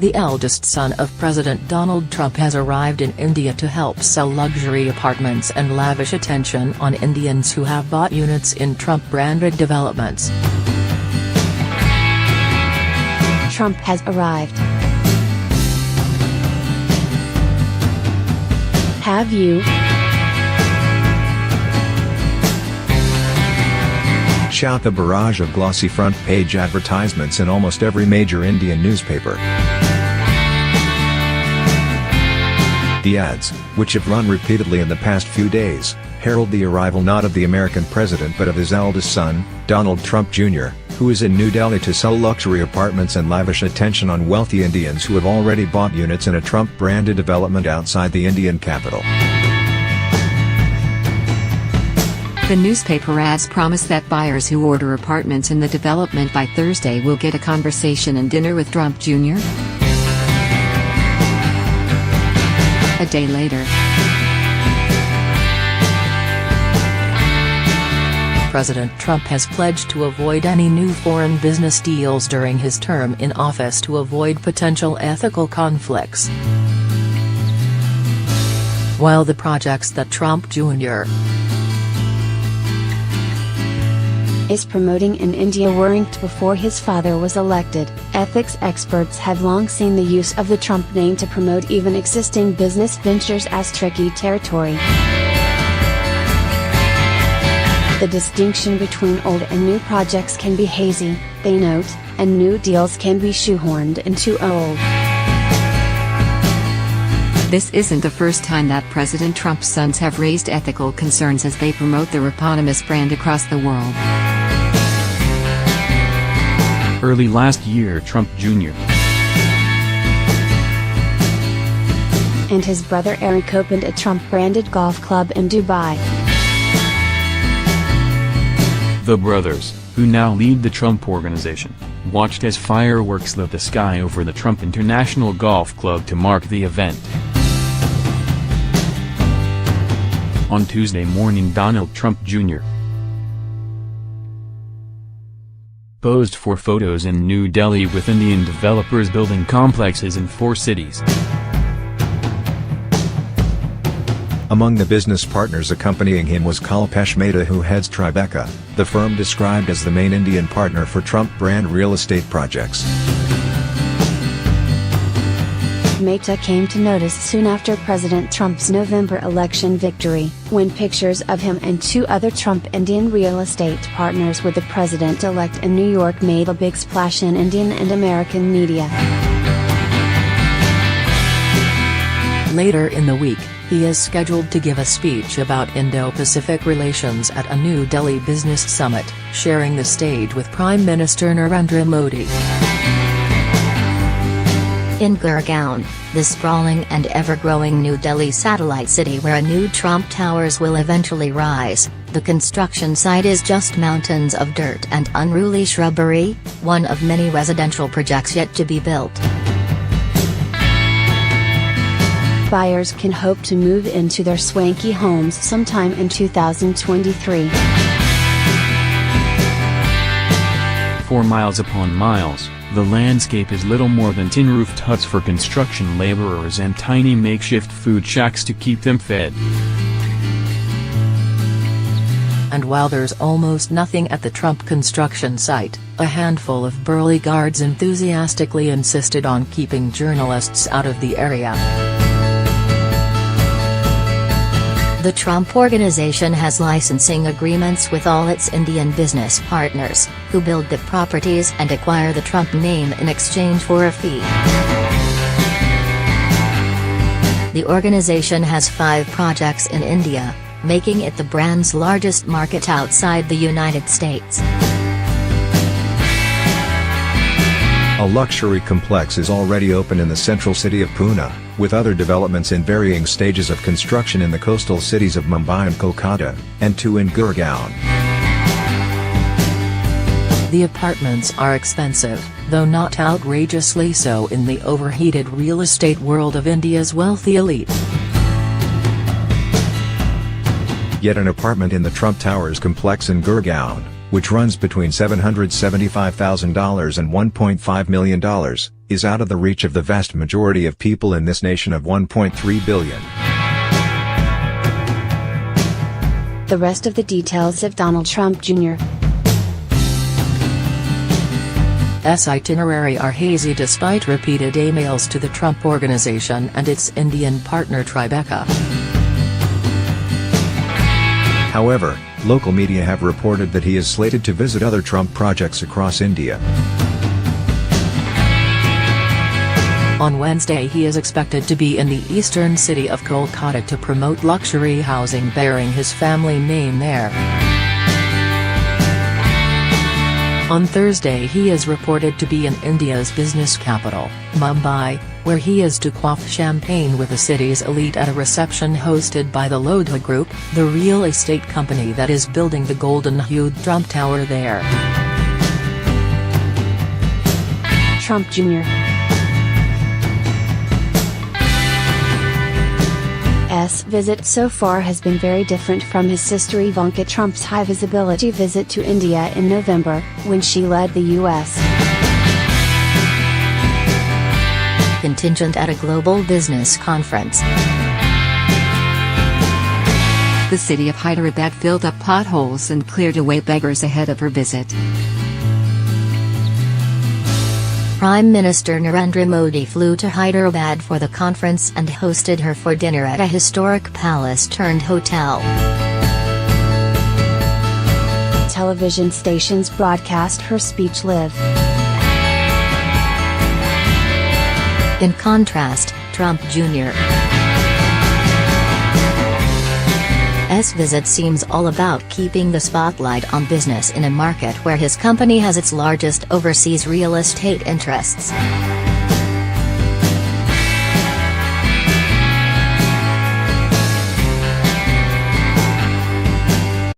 The eldest son of President Donald Trump has arrived in India to help sell luxury apartments and lavish attention on Indians who have bought units in Trump-branded developments. Trump has arrived. Have you? Shout the barrage of glossy front-page advertisements in almost every major Indian newspaper. The ads, which have run repeatedly in the past few days, herald the arrival not of the American president but of his eldest son, Donald Trump Jr., who is in New Delhi to sell luxury apartments and lavish attention on wealthy Indians who have already bought units in a Trump-branded development outside the Indian capital. The newspaper ads promise that buyers who order apartments in the development by Thursday will get a conversation and dinner with Trump Jr. A day later, President Trump has pledged to avoid any new foreign business deals during his term in office to avoid potential ethical conflicts. While the projects that Trump Jr. is promoting in India were inked before his father was elected, ethics experts have long seen the use of the Trump name to promote even existing business ventures as tricky territory. The distinction between old and new projects can be hazy, they note, and new deals can be shoehorned into old. This isn't the first time that President Trump's sons have raised ethical concerns as they promote their eponymous brand across the world. Early last year, Trump Jr. and his brother Eric opened a Trump-branded golf club in Dubai. The brothers, who now lead the Trump Organization, watched as fireworks lit the sky over the Trump International Golf Club to mark the event. On Tuesday morning, Donald Trump Jr. posed for photos in New Delhi with Indian developers building complexes in 4 cities. Among the business partners accompanying him was Kalpesh Mehta, who heads Tribeca, the firm described as the main Indian partner for Trump brand real estate projects. Mehta came to notice soon after President Trump's November election victory, when pictures of him and 2 other Trump Indian real estate partners with the president-elect in New York made a big splash in Indian and American media. Later in the week, he is scheduled to give a speech about Indo-Pacific relations at a New Delhi business summit, sharing the stage with Prime Minister Narendra Modi. In Gurgaon, the sprawling and ever-growing New Delhi satellite city where a new Trump Towers will eventually rise, the construction site is just mountains of dirt and unruly shrubbery, one of many residential projects yet to be built. Buyers can hope to move into their swanky homes sometime in 2023. 4 miles upon miles, the landscape is little more than tin-roofed huts for construction laborers and tiny makeshift food shacks to keep them fed. And while there's almost nothing at the Trump construction site, a handful of burly guards enthusiastically insisted on keeping journalists out of the area. The Trump Organization has licensing agreements with all its Indian business partners, who build the properties and acquire the Trump name in exchange for a fee. The organization has 5 projects in India, making it the brand's largest market outside the United States. A luxury complex is already open in the central city of Pune, with other developments in varying stages of construction in the coastal cities of Mumbai and Kolkata, and 2 in Gurgaon. The apartments are expensive, though not outrageously so in the overheated real estate world of India's wealthy elite. Yet an apartment in the Trump Towers complex in Gurgaon, which runs between $775,000 and $1.5 million, is out of the reach of the vast majority of people in this nation of 1.3 billion. The rest of the details of Donald Trump Jr. S itinerary are hazy despite repeated emails to the Trump Organization and its Indian partner Tribeca. However, local media have reported that he is slated to visit other Trump projects across India. On Wednesday he is expected to be in the eastern city of Kolkata to promote luxury housing bearing his family name there. On Thursday he is reported to be in India's business capital, Mumbai, where he is to quaff champagne with the city's elite at a reception hosted by the Lodha Group, the real estate company that is building the golden-hued Trump Tower there. Trump Jr. S visit so far has been very different from his sister Ivanka Trump's high-visibility visit to India in November, when she led the U.S. contingent at a global business conference. The city of Hyderabad filled up potholes and cleared away beggars ahead of her visit. Prime Minister Narendra Modi flew to Hyderabad for the conference and hosted her for dinner at a historic palace-turned-hotel. Television stations broadcast her speech live. In contrast, Trump Jr.'s visit seems all about keeping the spotlight on business in a market where his company has its largest overseas real estate interests.